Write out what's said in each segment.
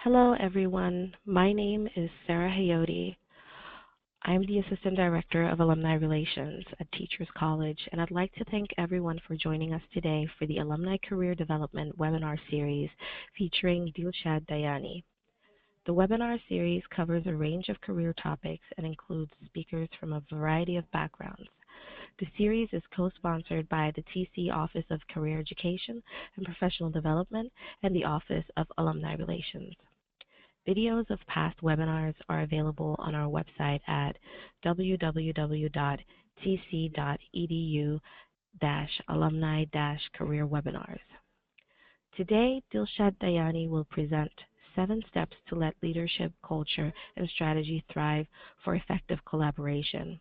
Hello, everyone. My name is Sarah Hayoti. I'm the Assistant Director of Alumni Relations at Teachers College, and I'd like to thank everyone for joining us today for the Alumni Career Development webinar series featuring Dilshad Dayani. The webinar series covers a range of career topics and includes speakers from a variety of backgrounds. The series is co-sponsored by the TC Office of Career Education and Professional Development and the Office of Alumni Relations. Videos of past webinars are available on our website at www.tc.edu/alumni-career-webinars. Today, Dilshad Dayani will present 7 steps to let leadership, culture, and strategy thrive for effective collaboration.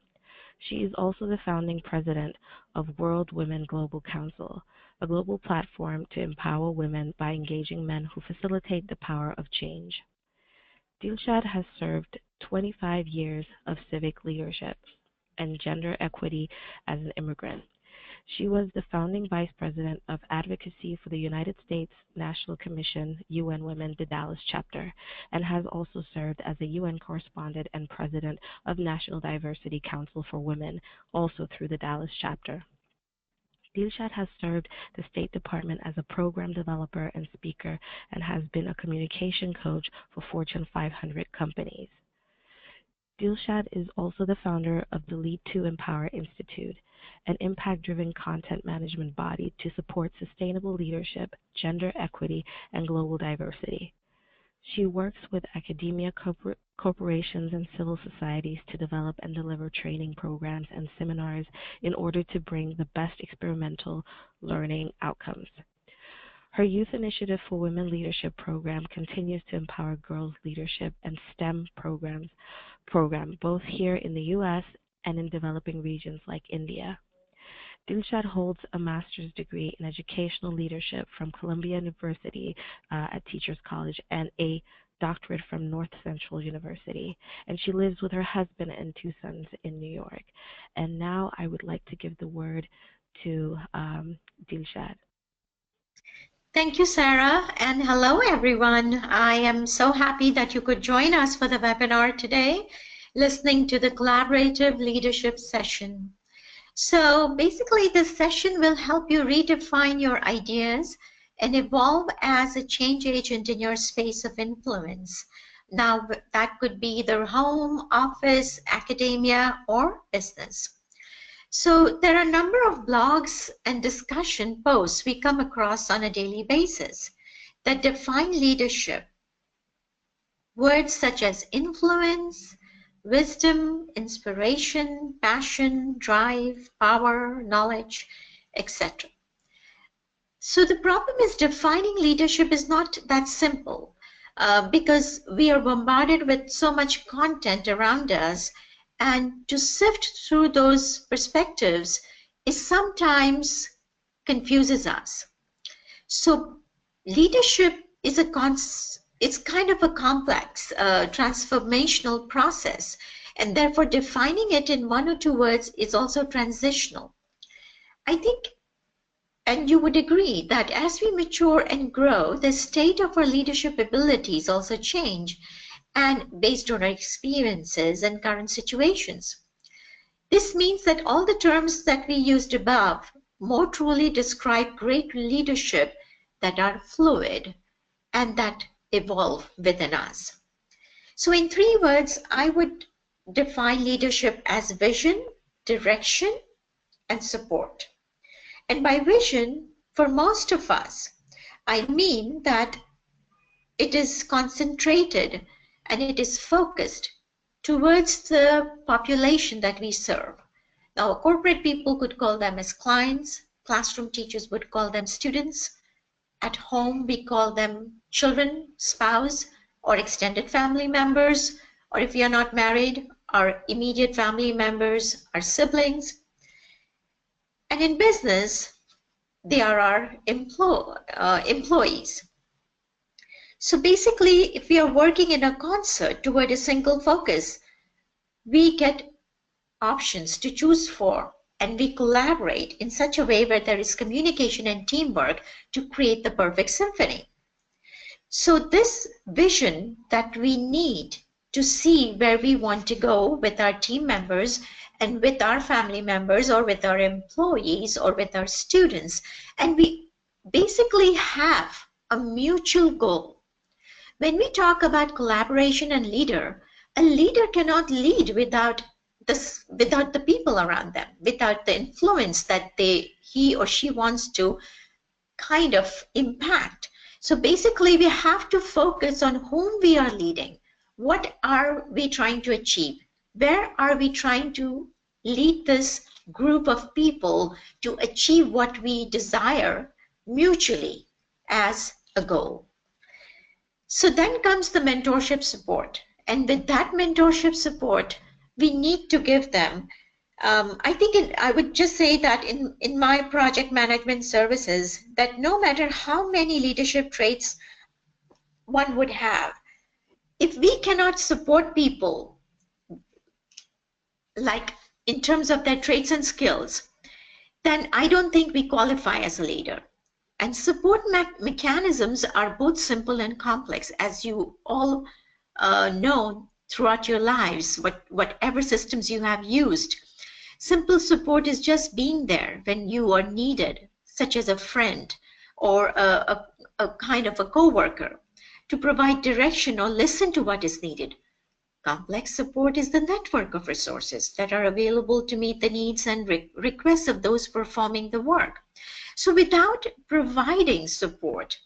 She is also the founding president of World Women Global Council, a global platform to empower women by engaging men who facilitate the power of change. Dilshad has served 25 years of civic leadership and gender equity as an immigrant. She was the founding vice president of advocacy for the United States National Commission UN Women, the Dallas chapter, and has also served as a UN correspondent and president of National Diversity Council for Women, also through the Dallas chapter. Dilshad has served the State Department as a program developer and speaker and has been a communication coach for Fortune 500 companies. Dilshad is also the founder of the Lead to Empower Institute, an impact-driven content management body to support sustainable leadership, gender equity, and global diversity. She works with academia, corporations, and civil societies to develop and deliver training programs and seminars in order to bring the best experimental learning outcomes. Her Youth Initiative for Women Leadership program continues to empower girls' leadership and STEM program both here in the U.S. and in developing regions like India. Dilshad holds a master's degree in educational leadership from Columbia University at Teachers College and a doctorate from North Central University. And she lives with her husband and 2 sons in New York. And now I would like to give the word to Dilshad. Thank you, Sarah, and hello, everyone. I am so happy that you could join us for the webinar today, listening to the collaborative leadership session. So basically, this session will help you redefine your ideas and evolve as a change agent in your space of influence. Now, that could be either home, office, academia, or business. So there are a number of blogs and discussion posts we come across on a daily basis that define leadership. Words such as influence, wisdom, inspiration, passion, drive, power, knowledge, etc. So the problem is defining leadership is not that simple because we are bombarded with so much content around us, and to sift through those perspectives is sometimes confuses us. So leadership is it's kind of a complex transformational process, and therefore defining it in 1 or 2 words is also transitional. I think, and you would agree, that as we mature and grow, the state of our leadership abilities also change, and based on our experiences and current situations. This means that all the terms that we used above more truly describe great leadership that are fluid and that evolve within us. So in 3 words, I would define leadership as vision, direction, and support. And by vision, for most of us, I mean that it is concentrated and it is focused towards the population that we serve. Now, corporate people could call them as clients, classroom teachers would call them students, at home we call them children, spouse, or extended family members, or if you're not married, our immediate family members, our siblings. And in business, they are our employees. So basically, if we are working in a concert toward a single focus, we get options to choose for, and we collaborate in such a way where there is communication and teamwork to create the perfect symphony. So this vision that we need to see where we want to go with our team members and with our family members or with our employees or with our students, and we basically have a mutual goal. When we talk about collaboration and a leader cannot lead without without the people around them, without the influence that he or she wants to kind of impact. So basically, we have to focus on whom we are leading. What are we trying to achieve? Where are we trying to lead this group of people to achieve what we desire mutually as a goal? So then comes the mentorship support. And with that mentorship support, we need to give them, I would just say that in my project management services, that no matter how many leadership traits one would have, if we cannot support people, like in terms of their traits and skills, then I don't think we qualify as a leader. And support mechanisms are both simple and complex, as you all know throughout your lives, whatever systems you have used. Simple support is just being there when you are needed, such as a friend or a kind of a co-worker, to provide direction or listen to what is needed. Complex support is the network of resources that are available to meet the needs and requests of those performing the work. So without providing support,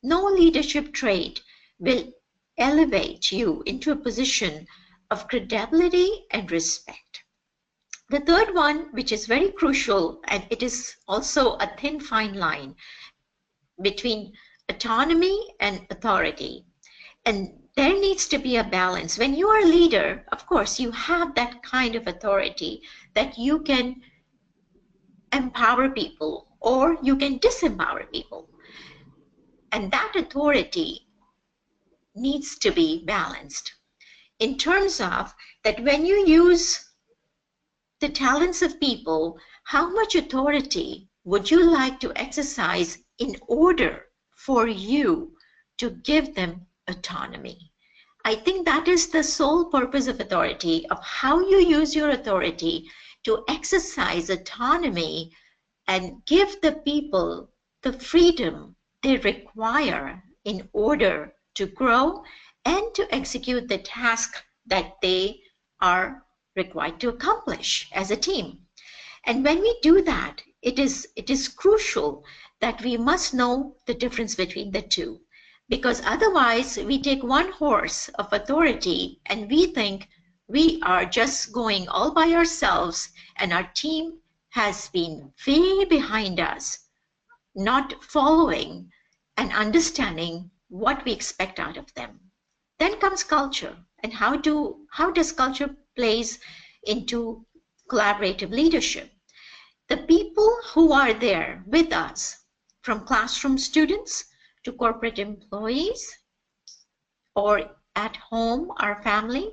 no leadership trait will elevate you into a position of credibility and respect. The third one, which is very crucial, and it is also a thin fine line between autonomy and authority. And there needs to be a balance. When you are a leader, of course, you have that kind of authority that you can empower people or you can disempower people. And that authority needs to be balanced in terms of that when you use the talents of people, how much authority would you like to exercise in order for you to give them autonomy? I think that is the sole purpose of authority, of how you use your authority to exercise autonomy and give the people the freedom they require in order to grow and to execute the task that they are required to accomplish as a team. And when we do that, it is crucial that we must know the difference between the two, because otherwise we take one horse of authority and we think we are just going all by ourselves and our team has been way behind us, not following and understanding what we expect out of them. Then comes culture, and how does culture plays into collaborative leadership. The people who are there with us, from classroom students to corporate employees or at home, our family,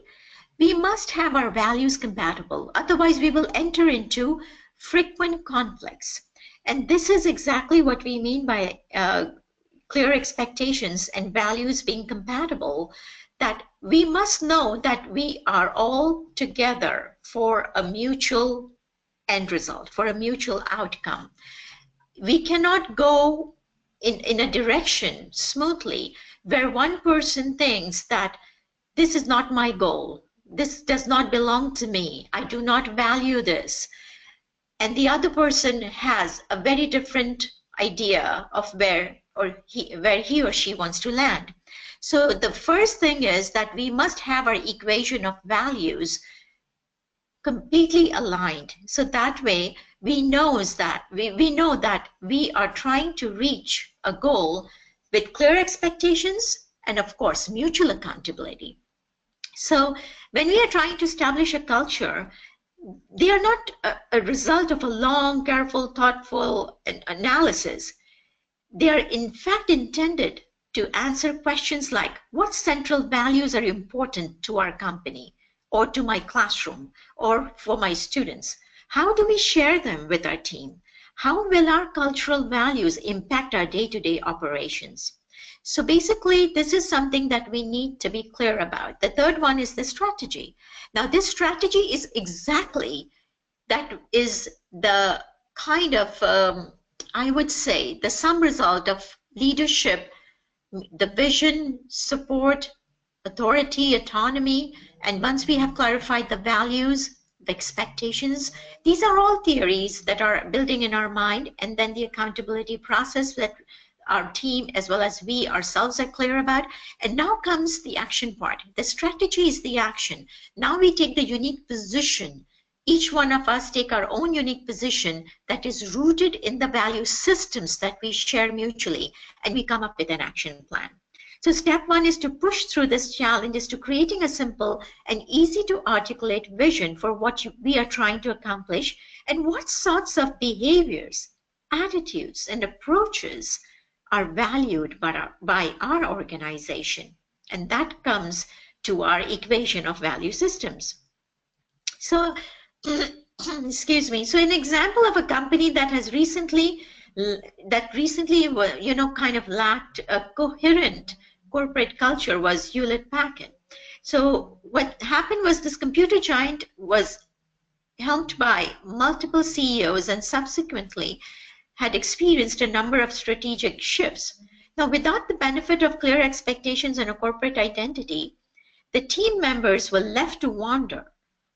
we must have our values compatible. Otherwise, we will enter into frequent conflicts. And this is exactly what we mean by clear expectations and values being compatible, that we must know that we are all together for a mutual end result, for a mutual outcome. We cannot go in a direction smoothly where one person thinks that this is not my goal, this does not belong to me, I do not value this, and the other person has a very different idea of where he or she wants to land. So the first thing is that we must have our equation of values completely aligned. So that way we know that we are trying to reach a goal with clear expectations and of course mutual accountability. So when we are trying to establish a culture, they are not a result of a long, careful, thoughtful analysis. They are in fact intended to answer questions like, what central values are important to our company or to my classroom or for my students? How do we share them with our team? How will our cultural values impact our day-to-day operations? So basically, this is something that we need to be clear about. The third one is the strategy. Now, this strategy is exactly, that is the kind of, I would say, the sum result of leadership, the vision, support, authority, autonomy, and once we have clarified the values, the expectations, these are all theories that are building in our mind, and then the accountability process that our team as well as we ourselves are clear about. And now comes the action part. The strategy is the action. Now we take the unique position. Each one of us take our own unique position that is rooted in the value systems that we share mutually, and we come up with an action plan. So step one is to push through this challenge, is to creating a simple and easy to articulate vision for what we are trying to accomplish, and what sorts of behaviors, attitudes, and approaches are valued by our organization. And that comes to our equation of value systems. So, excuse me. So an example of a company that has recently, kind of lacked a coherent corporate culture was Hewlett-Packard. So what happened was, this computer giant was helped by multiple CEOs and subsequently had experienced a number of strategic shifts. Now, without the benefit of clear expectations and a corporate identity, the team members were left to wonder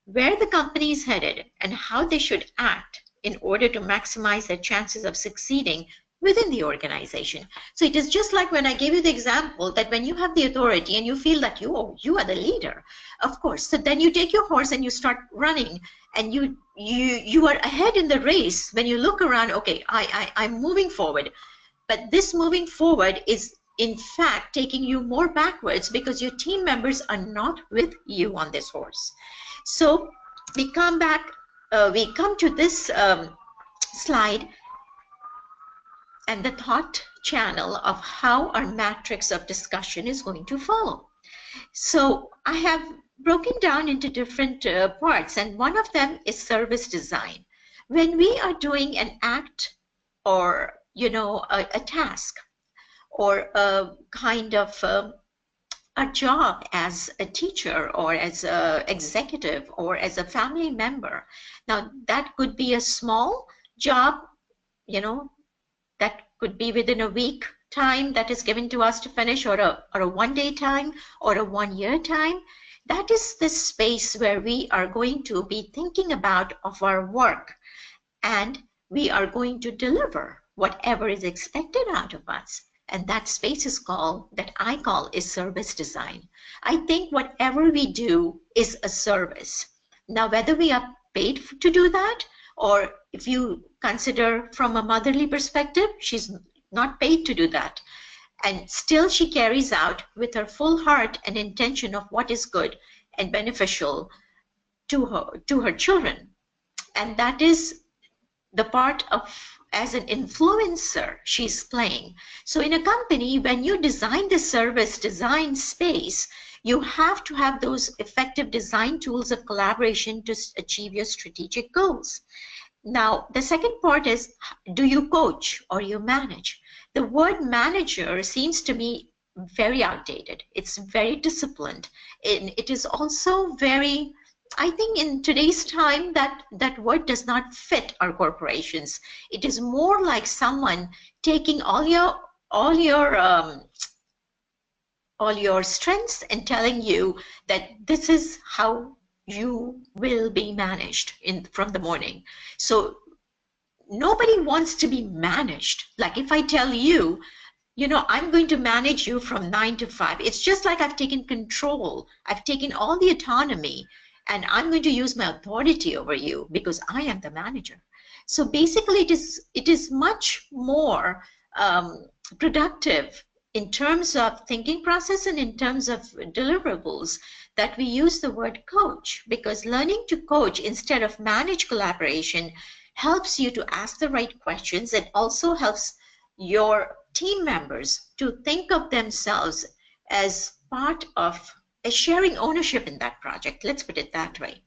where the company is headed and how they should act in order to maximize their chances of succeeding within the organization. So it is just like when I gave you the example that when you have the authority and you feel that you are the leader, of course, so then you take your horse and you start running, and you are ahead in the race. When you look around, okay, I'm moving forward, but this moving forward is in fact taking you more backwards because your team members are not with you on this horse. So we come to this slide and the thought channel of how our matrix of discussion is going to follow. So I have broken down into different parts, and one of them is service design. When we are doing an act or a task or a kind of a job as a teacher or as an executive or as a family member, now that could be a small job, that could be within a week time that is given to us to finish, or a 1 day time, or a 1 year time. That is the space where we are going to be thinking about of our work, and we are going to deliver whatever is expected out of us. And that space is that I call is service design. I think whatever we do is a service. Now, whether we are paid to do that, or if you consider from a motherly perspective, she's not paid to do that. And still she carries out with her full heart and intention of what is good and beneficial to her children. And that is the part of, as an influencer, she's playing. So in a company, when you design the service design space, you have to have those effective design tools of collaboration to achieve your strategic goals. Now, the second part is, do you coach or you manage? The word manager seems to me very outdated. It's very disciplined. And it is also very, I think in today's time that word does not fit our corporations. It is more like someone taking all your strengths and telling you that this is how you will be managed from the morning. So nobody wants to be managed. Like if I tell you, I'm going to manage you from 9 to 5. It's just like I've taken control. I've taken all the autonomy, and I'm going to use my authority over you because I am the manager. So basically, it is much more productive in terms of thinking process and in terms of deliverables that we use the word coach, because learning to coach instead of manage collaboration helps you to ask the right questions. It also helps your team members to think of themselves as part of a sharing ownership in that project. Let's put it that way.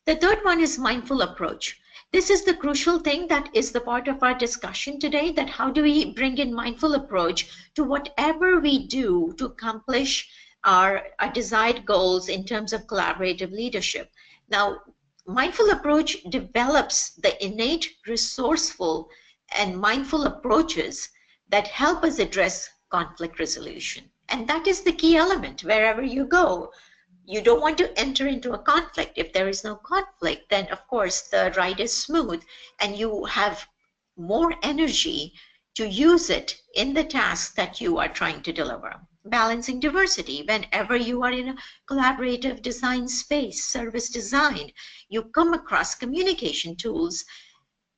The third one is mindful approach. This is the crucial thing that is the part of our discussion today, that how do we bring in mindful approach to whatever we do to accomplish our desired goals in terms of collaborative leadership. Now, mindful approach develops the innate, resourceful, and mindful approaches that help us address conflict resolution. And that is the key element wherever you go. You don't want to enter into a conflict. If there is no conflict, then of course the ride is smooth and you have more energy to use it in the task that you are trying to deliver. Balancing diversity. Whenever you are in a collaborative design space, service design, you come across communication tools.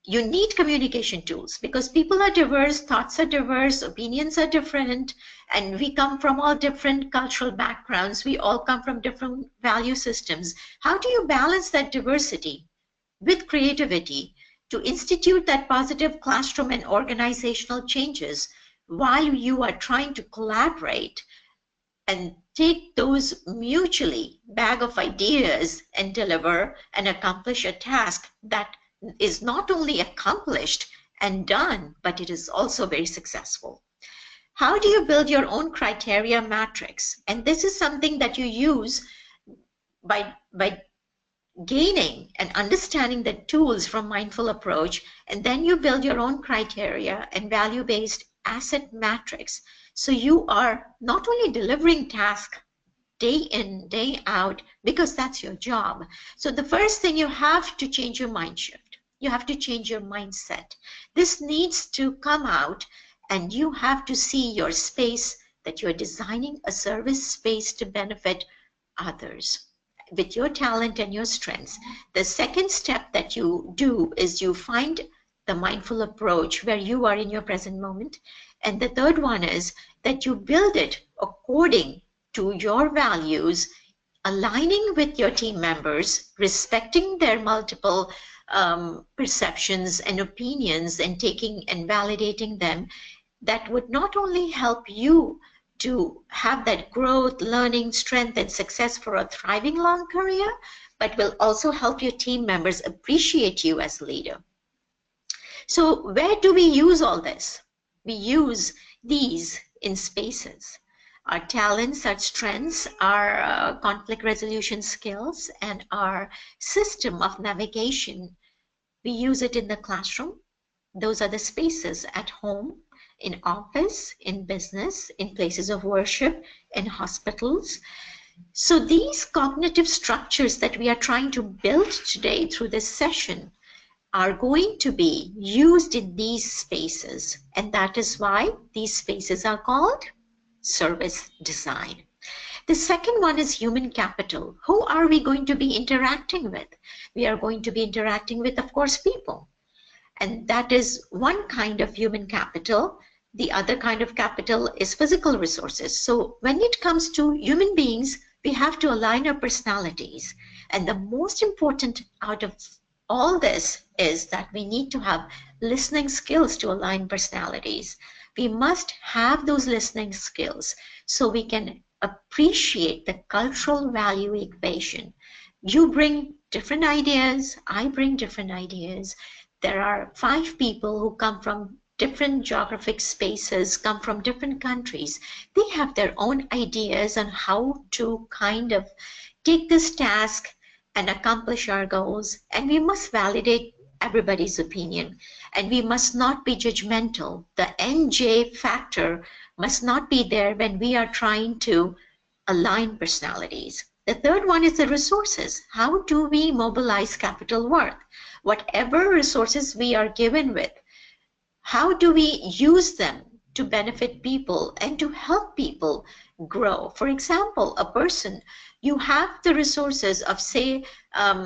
You need communication tools because people are diverse, thoughts are diverse, opinions are different, and we come from all different cultural backgrounds. We all come from different value systems. How do you balance that diversity with creativity to institute that positive classroom and organizational changes while you are trying to collaborate and take those mutually bag of ideas and deliver and accomplish a task that is not only accomplished and done, but it is also very successful? How do you build your own criteria matrix? And this is something that you use by gaining and understanding the tools from mindful approach, and then you build your own criteria and value-based asset matrix. So you are not only delivering tasks day in, day out, because that's your job. So the first thing, you have to change your mind shift. You have to change your mindset. This needs to come out, and you have to see your space, that you're designing a service space to benefit others with your talent and your strengths. The second step that you do is you find the mindful approach where you are in your present moment. And the third one is that you build it according to your values, aligning with your team members, respecting their multiple perceptions and opinions, and taking and validating them. That would not only help you to have that growth, learning, strength, and success for a thriving long career, but will also help your team members appreciate you as a leader. So where do we use all this? We use these in spaces. Our talents, our strengths, our conflict resolution skills, and our system of navigation. We use it in the classroom. Those are the spaces at home, in office, in business, in places of worship, in hospitals. So these cognitive structures that we are trying to build today through this session are going to be used in these spaces. And that is why these spaces are called service design. The second one is human capital. Who are we going to be interacting with? We are going to be interacting with, of course, people. And that is one kind of human capital. The other kind of capital is physical resources. So when it comes to human beings, we have to align our personalities. And the most important out of all this is that we need to have listening skills to align personalities. We must have those listening skills so we can appreciate the cultural value equation. You bring different ideas, I bring different ideas. There are 5 people who come from different geographic spaces, come from different countries. They have their own ideas on how to kind of take this task and accomplish our goals. And we must validate everybody's opinion. And we must not be judgmental. The NJ factor must not be there when we are trying to align personalities. The third one is the resources. How do we mobilize capital worth? Whatever resources we are given with, how do we use them to benefit people and to help people grow? For example, a person, you have the resources of, say,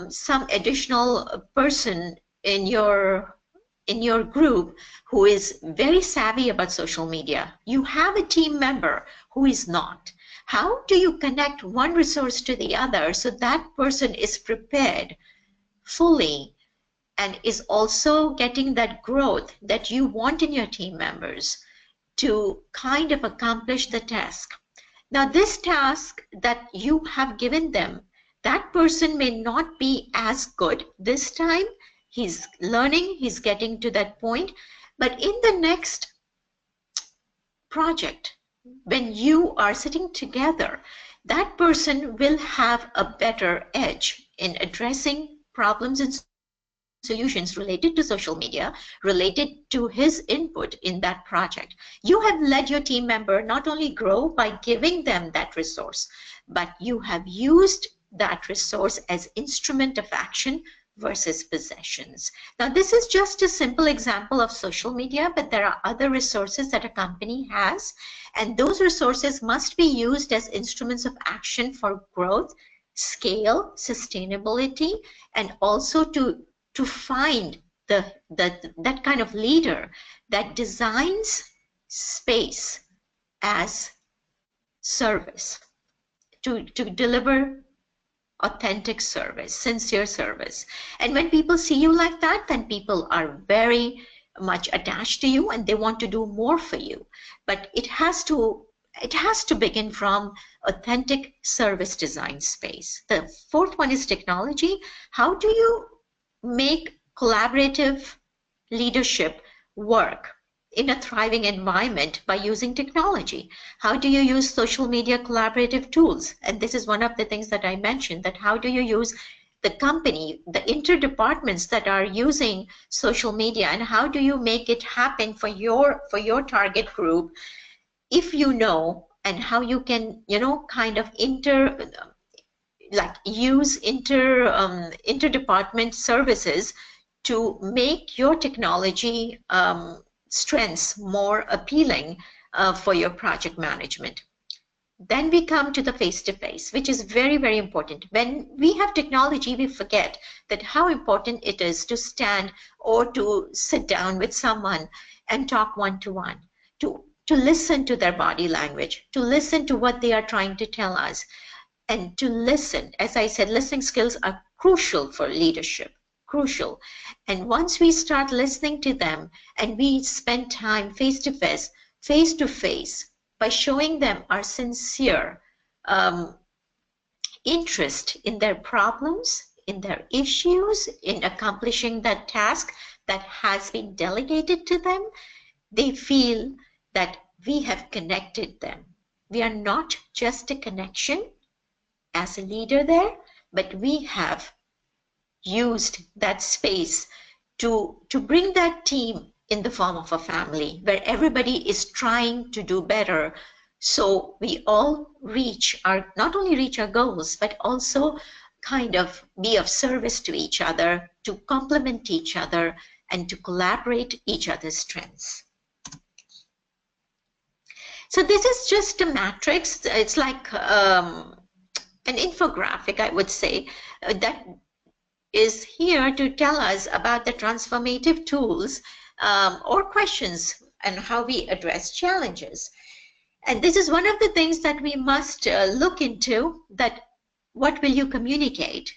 some additional person in your group who is very savvy about social media. You have a team member who is not. How do you connect one resource to the other so that person is prepared fully and is also getting that growth that you want in your team members to kind of accomplish the task? Now, this task that you have given them, that person may not be as good this time. he's learning, he's getting to that point. But in the next project, when you are sitting together, that person will have a better edge in addressing problems and solutions related to social media, related to his input in that project. You have led your team member not only grow by giving them that resource, but you have used that resource as instrument of action versus possessions. Now, this is just a simple example of social media, but there are other resources that a company has, and those resources must be used as instruments of action for growth, scale, sustainability, and also to find that kind of leader that designs space as service to deliver authentic service, sincere service. And when people see you like that, then people are very much attached to you and they want to do more for you. But it has to begin from authentic service design space. The fourth one is technology. How do you make collaborative leadership work in a thriving environment by using technology? How do you use social media collaborative tools? And this is one of the things that I mentioned, that how do you use the company, the interdepartments that are using social media, and how do you make it happen for your target group, if you know, and how you can, kind of use interdepartment services to make your technology strengths more appealing for your project management. Then we come to the face-to-face, which is very, very important. When we have technology, we forget that how important it is to stand or to sit down with someone and talk one-to-one, to listen to their body language, to listen to what they are trying to tell us, and to listen. As I said, listening skills are crucial for leadership. Crucial. And once we start listening to them and we spend time face to face, by showing them our sincere interest in their problems, in their issues, in accomplishing that task that has been delegated to them, they feel that we have connected them. We are not just a connection as a leader there, but we have used that space to bring that team in the form of a family where everybody is trying to do better, so we all not only reach our goals, but also kind of be of service to each other, to complement each other, and to collaborate each other's strengths. So this is just a matrix. It's like an infographic, I would say, that is here to tell us about the transformative tools or questions and how we address challenges. And this is one of the things that we must look into, that what will you communicate?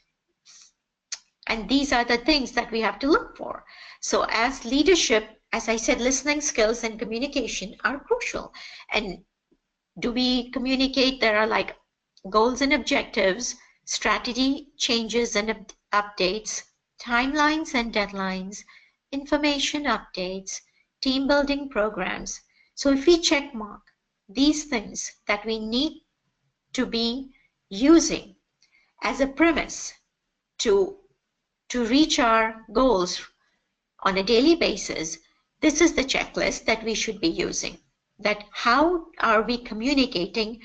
And these are the things that we have to look for. So as leadership, as I said, listening skills and communication are crucial. And do we communicate? There are like goals and objectives, strategy changes and updates, timelines and deadlines, information updates, team building programs. So if we check mark these things that we need to be using as a premise to reach our goals on a daily basis, this is the checklist that we should be using. That how are we communicating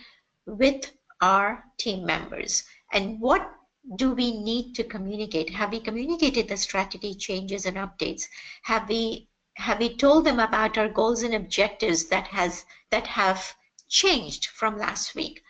with our team members, and what do we need to communicate? Have we communicated the strategy changes and updates? Have we told them about our goals and objectives that have changed from last week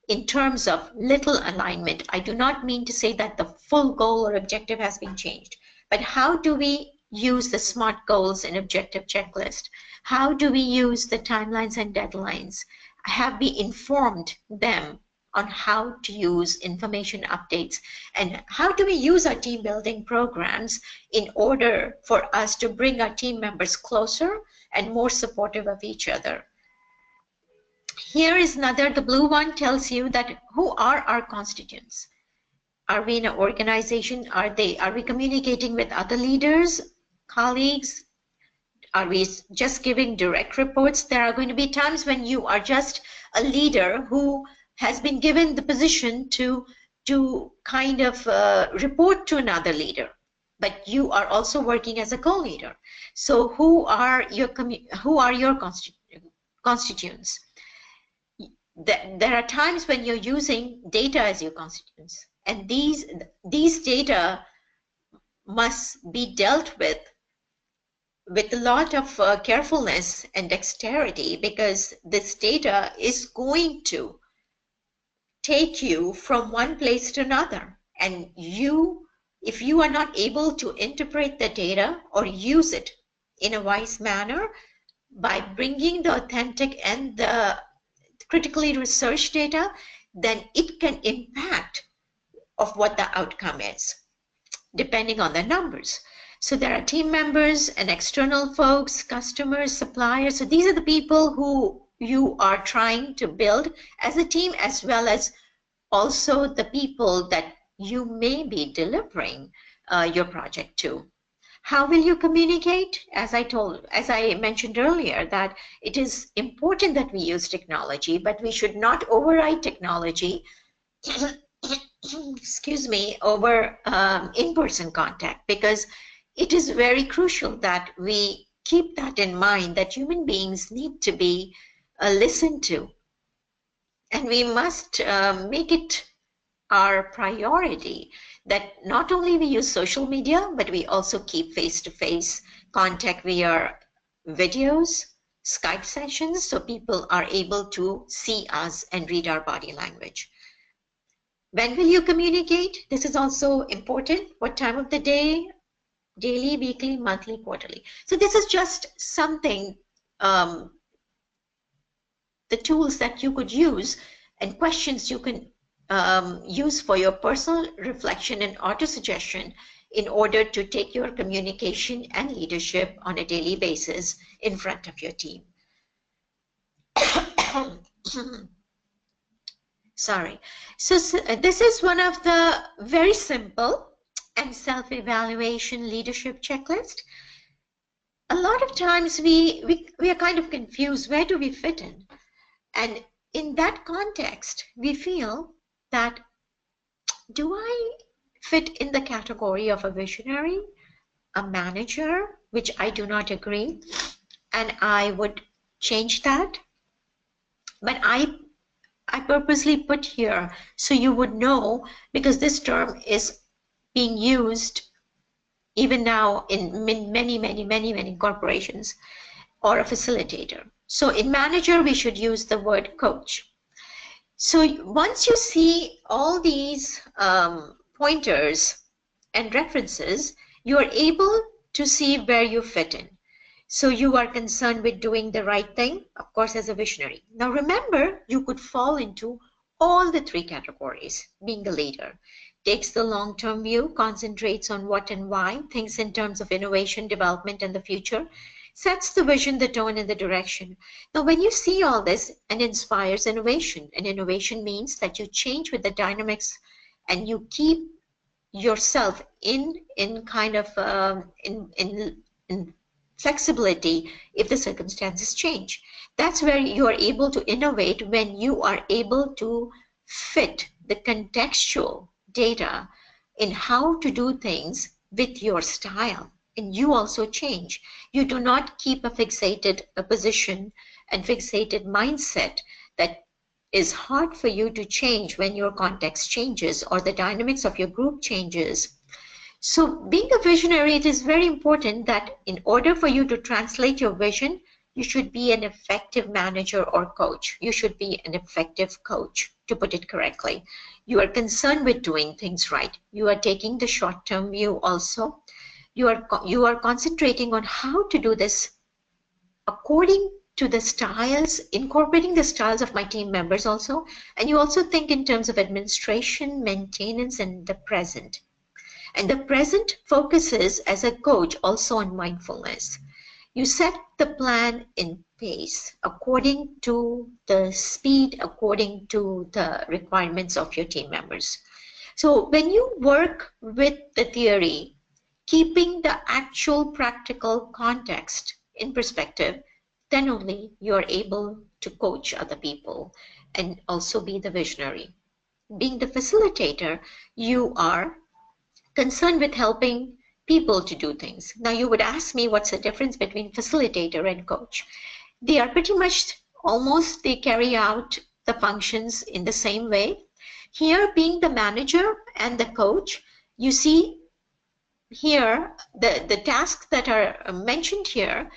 in terms of little alignment? I do not mean to say that the full goal or objective has been changed, but how do we use the SMART goals and objective checklist? How do we use the timelines and deadlines? Have we informed them on how to use information updates? And how do we use our team building programs in order for us to bring our team members closer and more supportive of each other? Here is another, the blue one tells you that who are our constituents. Are we in an organization? Are we communicating with other leaders, colleagues? Are we just giving direct reports? There are going to be times when you are just a leader who has been given the position to kind of report to another leader, but you are also working as a co-leader. So who are your constituents? There are times when you're using data as your constituents, and these data must be dealt with a lot of carefulness and dexterity, because this data is going to take you from one place to another. And if you are not able to interpret the data or use it in a wise manner by bringing the authentic and the critically researched data, then it can impact of what the outcome is, depending on the numbers. So there are team members and external folks, customers, suppliers. So these are the people who you are trying to build as a team, as well as also the people that you may be delivering your project to. How will you communicate? As I mentioned earlier, that it is important that we use technology, but we should not override technology excuse me, over in-person contact, because it is very crucial that we keep that in mind, that human beings need to be listened to, and we must make it our priority that not only we use social media, but we also keep face-to-face contact via videos, Skype sessions, so people are able to see us and read our body language. When will you communicate? This is also important. What time of the day? Daily, weekly, monthly, quarterly. So this is just something, the tools that you could use and questions you can use for your personal reflection and auto-suggestion in order to take your communication and leadership on a daily basis in front of your team. Sorry. So this is one of the very simple and self-evaluation leadership checklist. A lot of times we are kind of confused. Where do we fit in? And in that context, we feel that, do I fit in the category of a visionary, a manager, which I do not agree, and I would change that. But I purposely put here so you would know, because this term is being used even now in many corporations, or a facilitator. So in manager, we should use the word coach. So once you see all these pointers and references, you are able to see where you fit in. So you are concerned with doing the right thing, of course, as a visionary. Now remember, you could fall into all the three categories. Being a leader takes the long-term view, concentrates on what and why, thinks in terms of innovation, development, and the future, sets the vision, the tone, and the direction. Now, when you see all this, and inspires innovation, and innovation means that you change with the dynamics and you keep yourself in kind of in flexibility if the circumstances change. That's where you are able to innovate, when you are able to fit the contextual data in how to do things with your style. And you also change. You do not keep a fixated position and fixated mindset that is hard for you to change when your context changes or the dynamics of your group changes. So being a visionary, it is very important that in order for you to translate your vision, you should be an effective manager or coach. You should be an effective coach, to put it correctly. You are concerned with doing things right. You are taking the short-term view also. You are concentrating on how to do this according to the styles, incorporating the styles of my team members also. And you also think in terms of administration, maintenance, and the present. And the present focuses as a coach also on mindfulness. You set the plan in pace according to the speed, according to the requirements of your team members. So when you work with the theory, keeping the actual practical context in perspective, then only you're able to coach other people and also be the visionary. Being the facilitator, you are concerned with helping people to do things. Now you would ask me what's the difference between facilitator and coach. They are pretty much almost, they carry out the functions in the same way. Here, being the manager and the coach, you see here the tasks that are mentioned here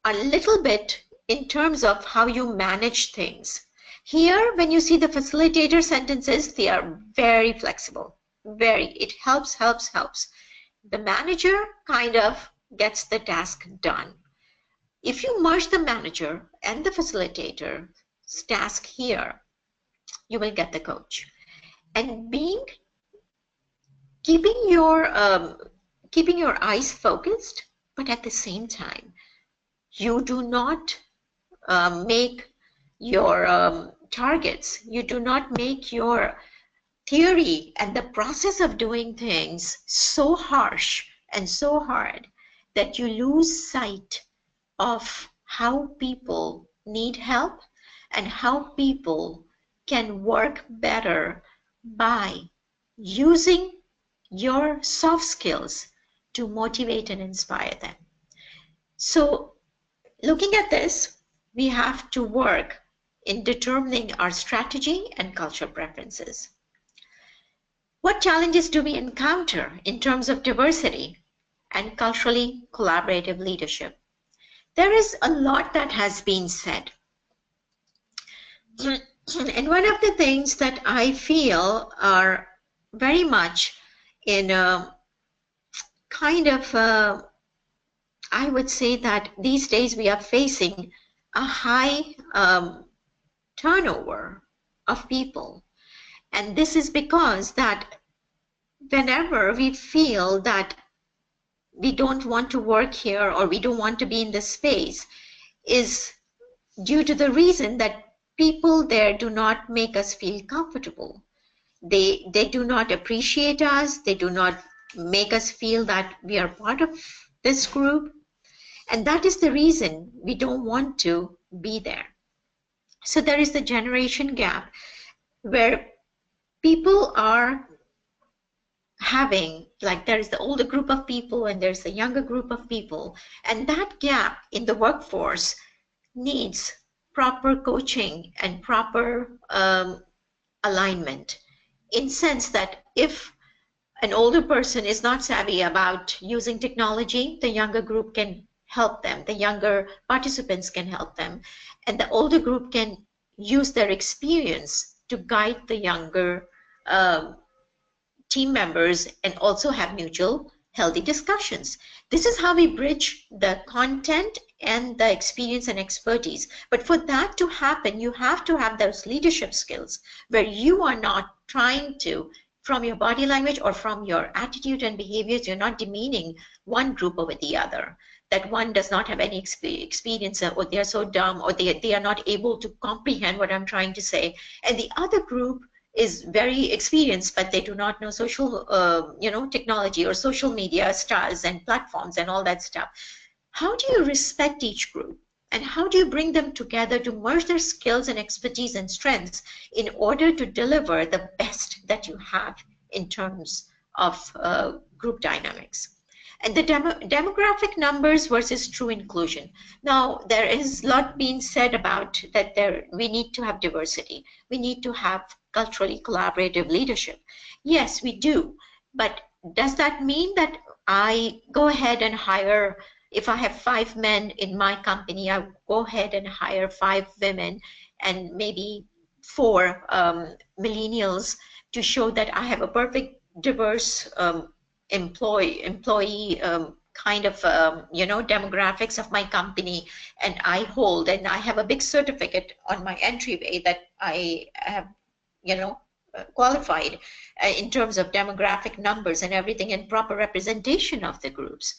are a little bit in terms of how you manage things. Here, when you see the facilitator sentences, they are very flexible. It helps. The manager kind of gets the task done. If you merge the manager and the facilitator's task here, you will get the coach. And keeping your eyes focused, but at the same time, you do not make your targets. You do not make your theory and the process of doing things so harsh and so hard that you lose sight of how people need help and how people can work better by using your soft skills to motivate and inspire them. So looking at this, we have to work in determining our strategy and cultural preferences. What challenges do we encounter in terms of diversity and culturally collaborative leadership? There is a lot that has been said. And one of the things that I feel are very much in a kind of, I would say that these days we are facing a high turnover of people. And this is because that whenever we feel that we don't want to work here or we don't want to be in this space is due to the reason that people there do not make us feel comfortable. They do not appreciate us. They do not make us feel that we are part of this group. And that is the reason we don't want to be there. So there is the generation gap where people are having, like, there is the older group of people and there's the younger group of people, and that gap in the workforce needs proper coaching and proper alignment, in sense that if an older person is not savvy about using technology, the younger group can help them, the younger participants can help them, and the older group can use their experience to guide the younger team members and also have mutual healthy discussions. This is how we bridge the content and the experience and expertise. But for that to happen, you have to have those leadership skills where you are not trying to, from your body language or from your attitude and behaviors, you're not demeaning one group over the other. That one does not have any experience, or they are so dumb, or they are not able to comprehend what I'm trying to say. And the other group is very experienced, but they do not know social, technology or social media styles and platforms and all that stuff. How do you respect each group? And how do you bring them together to merge their skills and expertise and strengths in order to deliver the best that you have in terms of group dynamics? And the demographic numbers versus true inclusion. Now, there is a lot being said about that we need to have diversity. We need to have culturally collaborative leadership. Yes, we do. But does that mean that I go ahead and hire, if I have 5 men in my company, I go ahead and hire 5 women and maybe 4 millennials to show that I have a perfect diverse employee kind of demographics of my company, and I have a big certificate on my entryway that I have qualified in terms of demographic numbers and everything, and proper representation of the groups.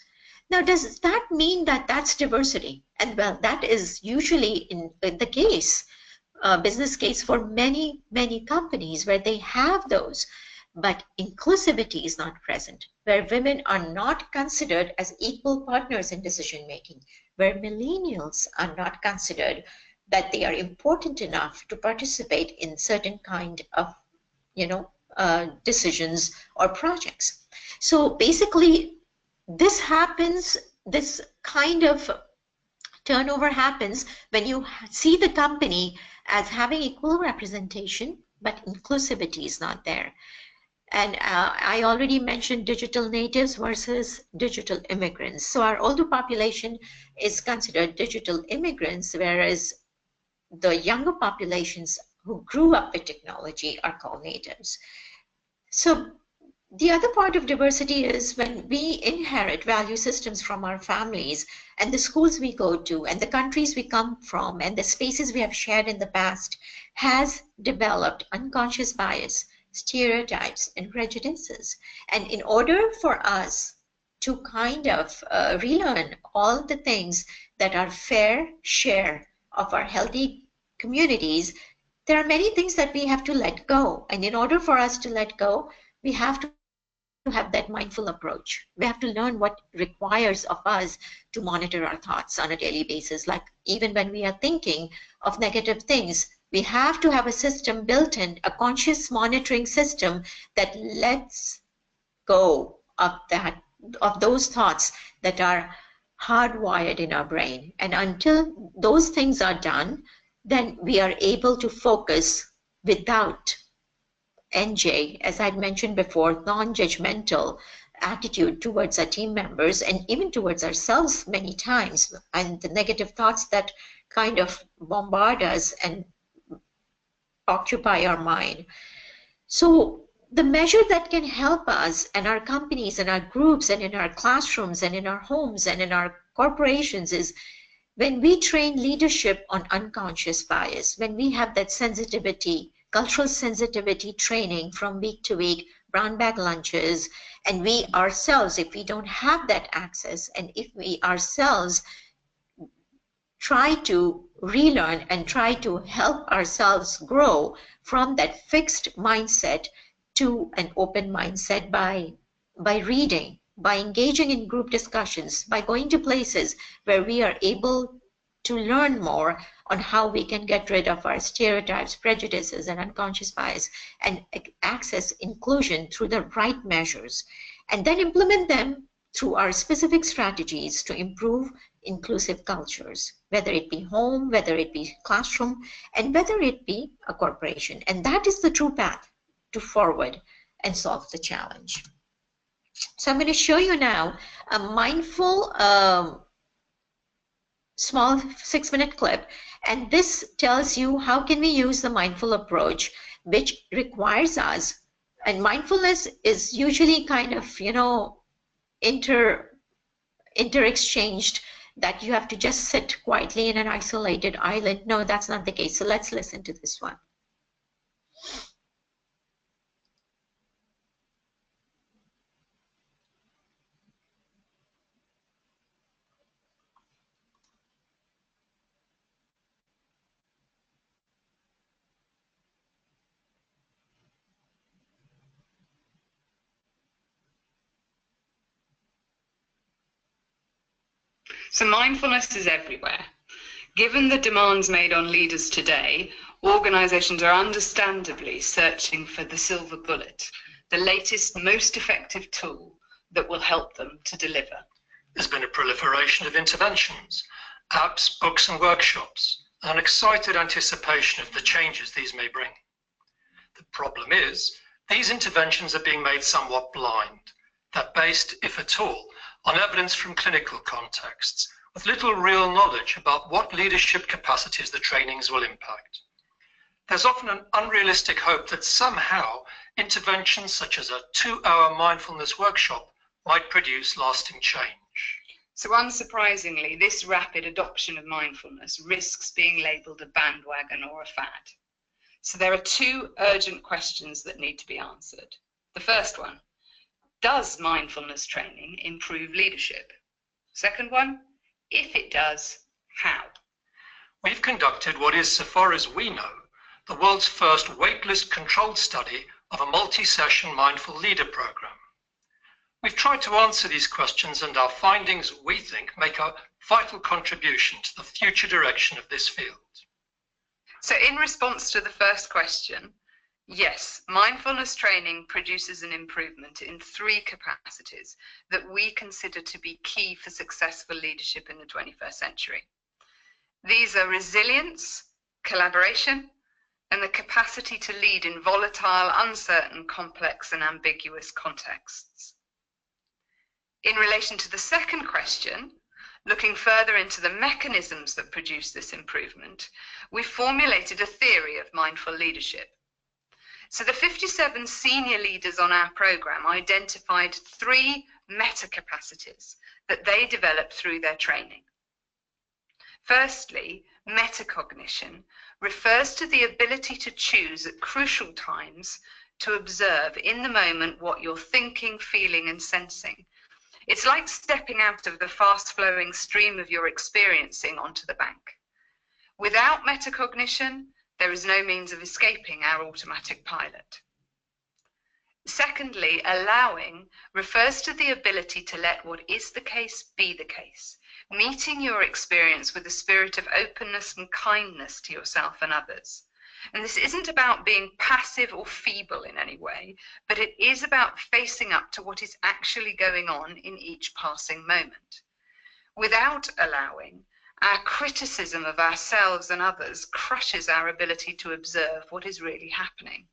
Now, does that mean that that's diversity? And well, that is usually in the case, business case for many companies where they have those. but inclusivity is not present, where women are not considered as equal partners in decision making, where millennials are not considered that they are important enough to participate in certain kind of, decisions or projects. So basically, this happens, this kind of turnover happens when you see the company as having equal representation, but inclusivity is not there. And I already mentioned digital natives versus digital immigrants. So our older population is considered digital immigrants, whereas the younger populations who grew up with technology are called natives. So the other part of diversity is when we inherit value systems from our families and the schools we go to and the countries we come from and the spaces we have shared in the past has developed unconscious bias, stereotypes, and prejudices. And in order for us to kind of relearn all the things that are fair share of our healthy communities, there are many things that we have to let go. And in order for us to let go, we have to have that mindful approach. We have to learn what requires of us to monitor our thoughts on a daily basis. Like even when we are thinking of negative things, we have to have a system built in, a conscious monitoring system that lets go of those thoughts that are hardwired in our brain. And until those things are done, then we are able to focus without NJ, as I'd mentioned before, non-judgmental attitude towards our team members and even towards ourselves many times, and the negative thoughts that kind of bombard us and occupy our mind. So the measure that can help us and our companies and our groups and in our classrooms and in our homes and in our corporations is when we train leadership on unconscious bias, when we have that sensitivity, cultural sensitivity training from week to week, brown bag lunches, and we ourselves, if we don't have that access, and if we ourselves try to relearn and try to help ourselves grow from that fixed mindset to an open mindset by reading, by engaging in group discussions, by going to places where we are able to learn more on how we can get rid of our stereotypes, prejudices, and unconscious bias and access inclusion through the right measures, and then implement them through our specific strategies to improve inclusive cultures, whether it be home, whether it be classroom, and whether it be a corporation. And that is the true path to forward and solve the challenge. So I'm going to show you now a mindful small 6-minute clip, and this tells you how can we use the mindful approach, which requires us, and mindfulness is usually kind of, inter-exchanged, that you have to just sit quietly in an isolated island. No, that's not the case. So let's listen to this one. So mindfulness is everywhere. Given the demands made on leaders today, organizations are understandably searching for the silver bullet, the latest, most effective tool that will help them to deliver. There's been a proliferation of interventions, apps, books, and workshops, and an excited anticipation of the changes these may bring. The problem is, these interventions are being made somewhat blind. They're based, if at all, on evidence from clinical contexts, with little real knowledge about what leadership capacities the trainings will impact. There's often an unrealistic hope that somehow interventions such as a 2-hour mindfulness workshop might produce lasting change. So unsurprisingly, this rapid adoption of mindfulness risks being labelled a bandwagon or a fad. So there are 2 urgent questions that need to be answered. The first one, does mindfulness training improve leadership? Second one, if it does, how? We've conducted what is, so far as we know, the world's first waitlist controlled study of a multi-session mindful leader program. We've tried to answer these questions, and our findings, we think, make a vital contribution to the future direction of this field. So in response to the first question, yes, mindfulness training produces an improvement in 3 capacities that we consider to be key for successful leadership in the 21st century. These are resilience, collaboration, and the capacity to lead in volatile, uncertain, complex, and ambiguous contexts. In relation to the second question, looking further into the mechanisms that produce this improvement, we formulated a theory of mindful leadership. So the 57 senior leaders on our program identified 3 meta capacities that they developed through their training. Firstly, metacognition refers to the ability to choose at crucial times to observe in the moment what you're thinking, feeling, and sensing. It's like stepping out of the fast-flowing stream of your experiencing onto the bank. Without metacognition, there is no means of escaping our automatic pilot. Secondly, allowing refers to the ability to let what is the case be the case, meeting your experience with a spirit of openness and kindness to yourself and others. And this isn't about being passive or feeble in any way, but it is about facing up to what is actually going on in each passing moment. Without allowing, our criticism of ourselves and others crushes our ability to observe what is really happening.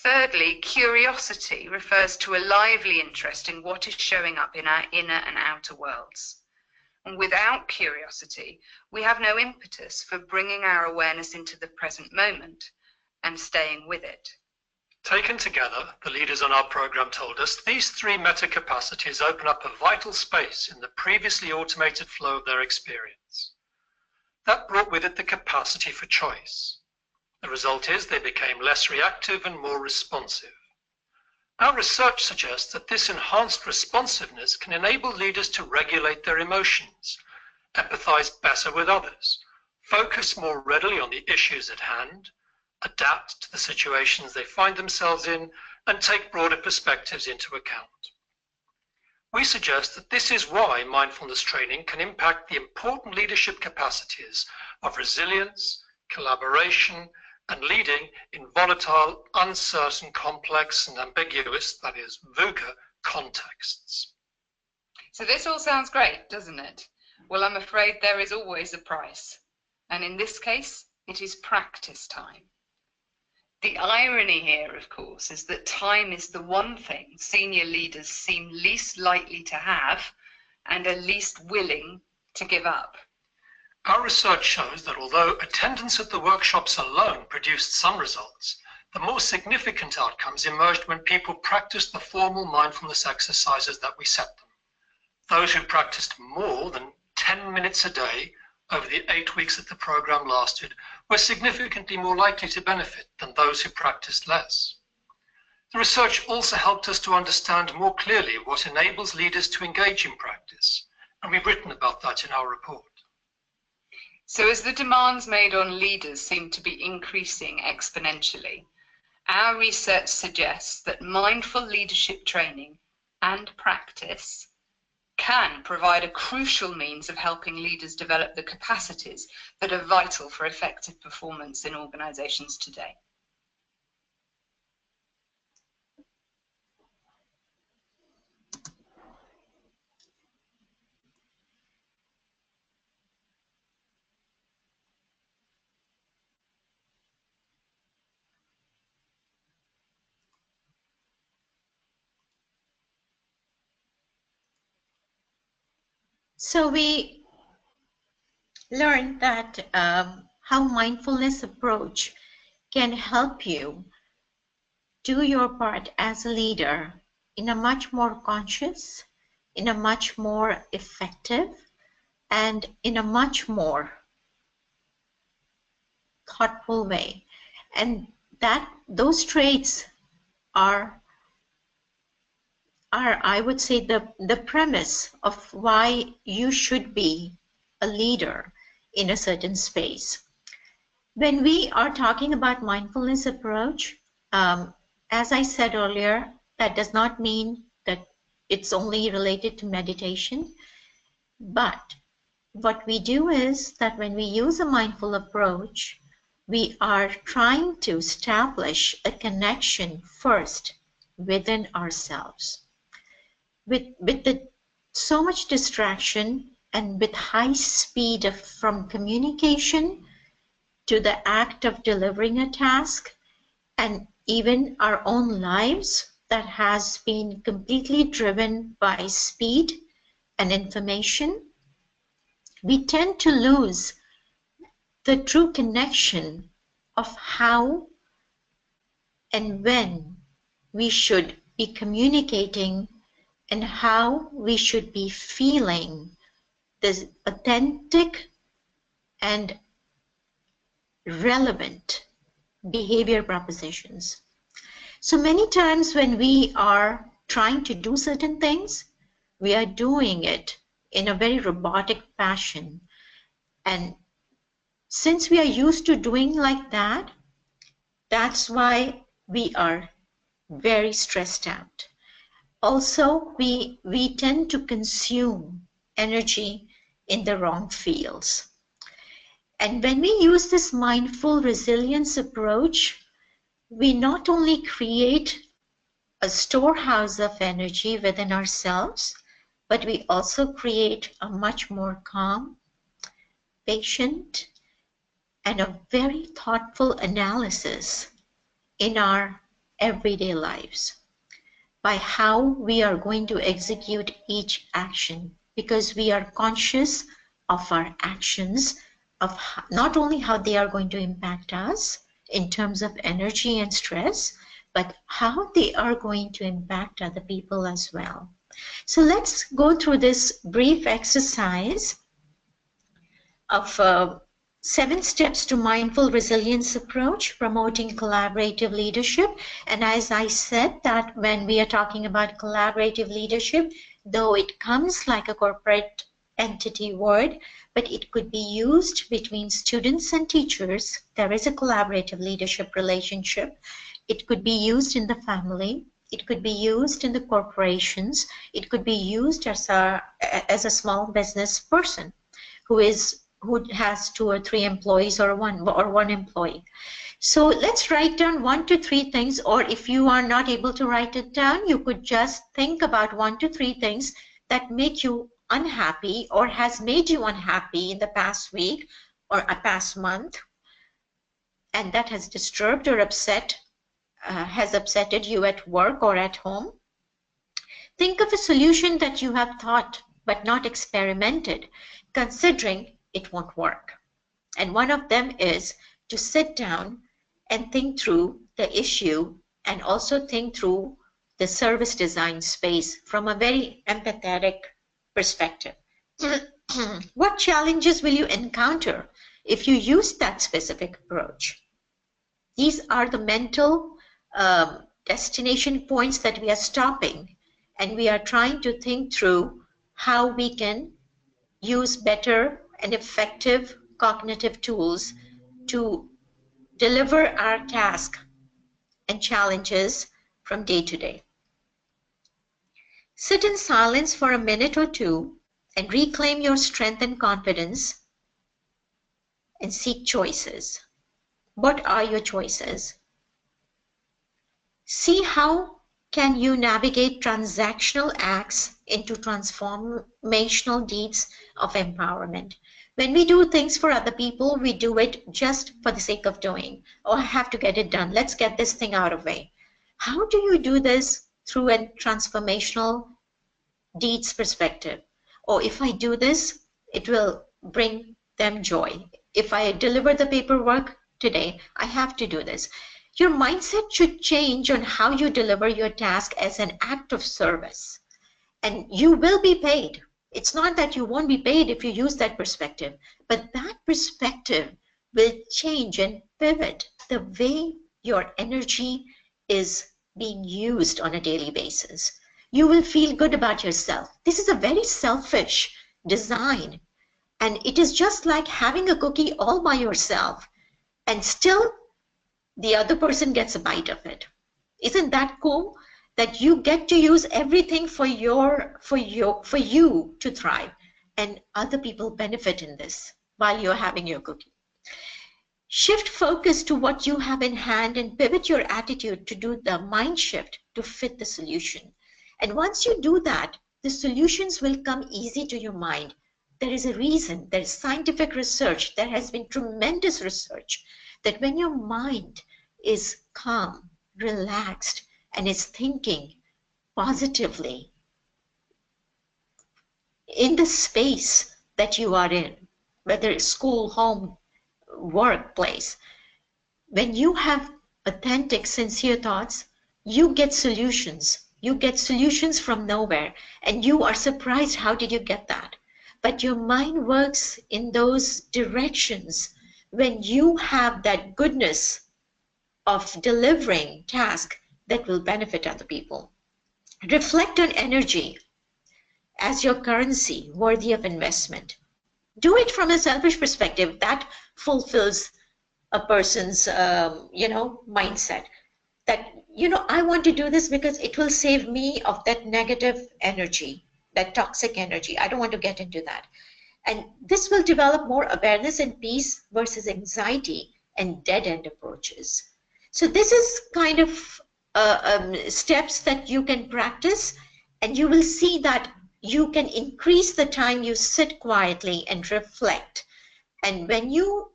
Thirdly, curiosity refers to a lively interest in what is showing up in our inner and outer worlds. And without curiosity, we have no impetus for bringing our awareness into the present moment and staying with it. Taken together, the leaders on our program told us these 3 meta capacities open up a vital space in the previously automated flow of their experience. That brought with it the capacity for choice. The result is they became less reactive and more responsive. Our research suggests that this enhanced responsiveness can enable leaders to regulate their emotions, empathize better with others, focus more readily on the issues at hand, adapt to the situations they find themselves in, and take broader perspectives into account. We suggest that this is why mindfulness training can impact the important leadership capacities of resilience, collaboration, and leading in volatile, uncertain, complex, and ambiguous, that is, VUCA, contexts. So this all sounds great, doesn't it? Well, I'm afraid there is always a price. And in this case, it is practice time. The irony here, of course, is that time is the one thing senior leaders seem least likely to have and are least willing to give up. Our research shows that although attendance at the workshops alone produced some results, the more significant outcomes emerged when people practiced the formal mindfulness exercises that we set them. Those who practiced more than 10 minutes a day over the 8 weeks that the program lasted were significantly more likely to benefit than those who practiced less. The research also helped us to understand more clearly what enables leaders to engage in practice, and we've written about that in our report. So as the demands made on leaders seem to be increasing exponentially, our research suggests that mindful leadership training and practice can provide a crucial means of helping leaders develop the capacities that are vital for effective performance in organizations today. So we learned that how mindfulness approach can help you do your part as a leader in a much more conscious, in a much more effective, and in a much more thoughtful way. And that those traits are I would say, the premise of why you should be a leader in a certain space. When we are talking about mindfulness approach, As I said earlier, that does not mean that it's only related to meditation, but what we do is that when we use a mindful approach, we are trying to establish a connection first within ourselves. With so much distraction and with high speed from communication to the act of delivering a task, and even our own lives that has been completely driven by speed and information, we tend to lose the true connection of how and when we should be communicating and how we should be feeling this authentic and relevant behavior propositions. So many times when we are trying to do certain things, we are doing it in a very robotic fashion. And since we are used to doing like that, that's why we are very stressed out. Also, we tend to consume energy in the wrong fields. And when we use this mindful resilience approach, we not only create a storehouse of energy within ourselves, but we also create a much more calm, patient, and a very thoughtful analysis in our everyday lives by how we are going to execute each action, because we are conscious of our actions, of not only how they are going to impact us in terms of energy and stress, but how they are going to impact other people as well. So let's go through this brief exercise of 7 steps to mindful resilience approach, promoting collaborative leadership. And as I said, that when we are talking about collaborative leadership, though it comes like a corporate entity word, but it could be used between students and teachers. There is a collaborative leadership relationship. It could be used in the family. It could be used in the corporations. It could be used as a small business person who has 2 or 3 employees or one employee. So let's write down 1 to 3 things, or if you are not able to write it down, you could just think about 1 to 3 things that make you unhappy or has made you unhappy in the past week or a past month, and that has disturbed or has upsetted you at work or at home. Think of a solution that you have thought but not experimented, considering it won't work. And one of them is to sit down and think through the issue and also think through the service design space from a very empathetic perspective. What challenges will you encounter if you use that specific approach? These are the mental destination points that we are stopping, and we are trying to think through how we can use better and effective cognitive tools to deliver our task and challenges from day to day. Sit in silence for a minute or 2 and reclaim your strength and confidence and seek choices. What are your choices? See how can you navigate transactional acts into transformational deeds of empowerment. When we do things for other people, we do it just for the sake of doing. Oh, I have to get it done. Let's get this thing out of the way. How do you do this through a transformational deeds perspective? Or if I do this, it will bring them joy. If I deliver the paperwork today, I have to do this. Your mindset should change on how you deliver your task as an act of service. And you will be paid. It's not that you won't be paid if you use that perspective, but that perspective will change and pivot the way your energy is being used on a daily basis. You will feel good about yourself. This is a very selfish design, and it is just like having a cookie all by yourself and still the other person gets a bite of it. Isn't that cool? That you get to use everything for you to thrive, and other people benefit in this while you're having your cookie. Shift focus to what you have in hand and pivot your attitude to do the mind shift to fit the solution. And once you do that, the solutions will come easy to your mind. There is a reason, there is scientific research, there has been tremendous research that when your mind is calm, relaxed, and is thinking positively in the space that you are in, whether it's school, home, workplace, when you have authentic, sincere thoughts, you get solutions. You get solutions from nowhere, and you are surprised, how did you get that? But your mind works in those directions when you have that goodness of delivering tasks that will benefit other people. Reflect on energy as your currency worthy of investment. Do it from a selfish perspective that fulfills a person's mindset, that I want to do this because it will save me of that negative energy, that toxic energy. I don't want to get into that. And this will develop more awareness and peace versus anxiety and dead-end approaches. So this is kind of steps that you can practice, and you will see that you can increase the time you sit quietly and reflect. And when you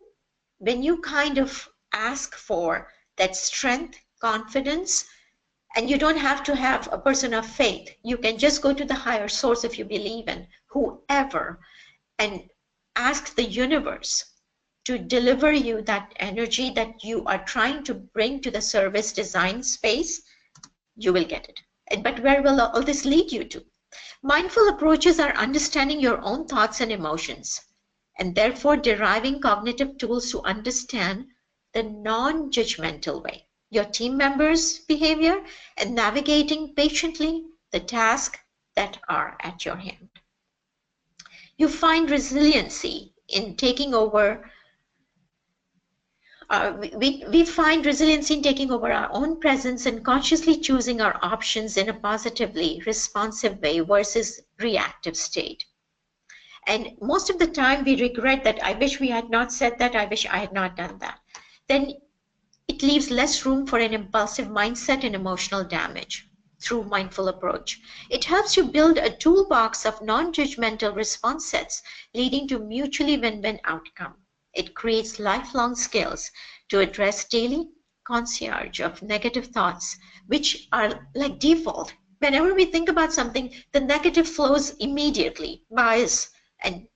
kind of ask for that strength, confidence, and you don't have to have a person of faith, you can just go to the higher source if you believe in whoever, and ask the universe to deliver you that energy that you are trying to bring to the service design space, you will get it. But where will all this lead you to? Mindful approaches are understanding your own thoughts and emotions, and therefore deriving cognitive tools to understand the non-judgmental way, your team members' behavior, and navigating patiently the tasks that are at your hand. You find resiliency in taking over. We find resiliency in taking over our own presence and consciously choosing our options in a positively responsive way versus reactive state. And most of the time we regret that, I wish we had not said that, I wish I had not done that. Then it leaves less room for an impulsive mindset and emotional damage. Through mindful approach, it helps you build a toolbox of non-judgmental response sets leading to mutually win-win outcome. It creates lifelong skills to address daily concierge of negative thoughts, which are like default. Whenever we think about something, the negative flows immediately, bias, and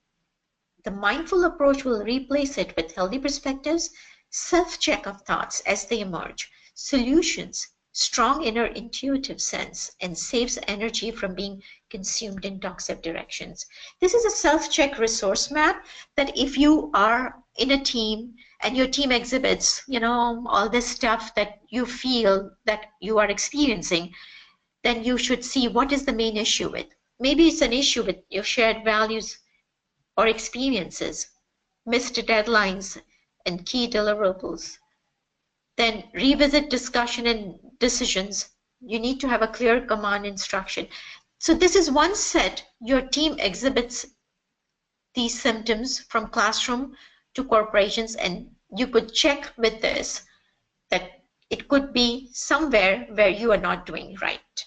the mindful approach will replace it with healthy perspectives, self-check of thoughts as they emerge, solutions, strong inner intuitive sense, and saves energy from being consumed in toxic directions. This is a self-check resource map that if you are in a team and your team exhibits, all this stuff that you feel that you are experiencing, then you should see what is the main issue with. Maybe it's an issue with your shared values or experiences, missed deadlines and key deliverables. Then revisit discussion and decisions. You need to have a clear command instruction. So this is one set. Your team exhibits these symptoms from classroom to corporations, and you could check with this that it could be somewhere where you are not doing right.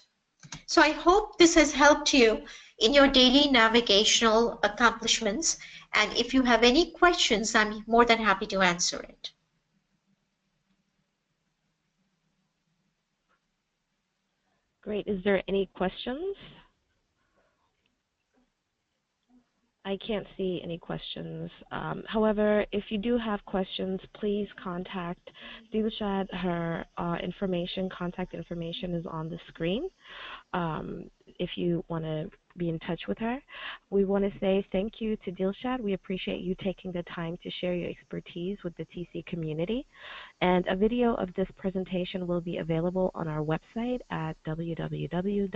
So I hope this has helped you in your daily navigational accomplishments. And if you have any questions, I'm more than happy to answer it. Great. Is there any questions? I can't see any questions. However, if you do have questions, please contact Dilshad. Her contact information is on the screen. If you want to be in touch with her, we want to say thank you to Dilshad. We appreciate you taking the time to share your expertise with the TC community. And a video of this presentation will be available on our website at www.tc.edu/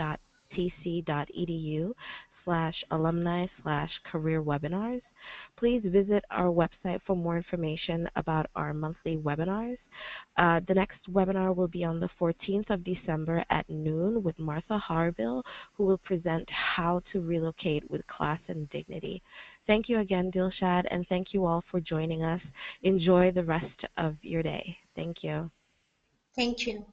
www.dilshad.com/alumni/career webinars. Please visit our website for more information about our monthly webinars. The next webinar will be on the 14th of December at noon with Martha Harville, who will present how to relocate with class and dignity. Thank you again, Dilshad, and thank you all for joining us. Enjoy the rest of your day. Thank you. Thank you.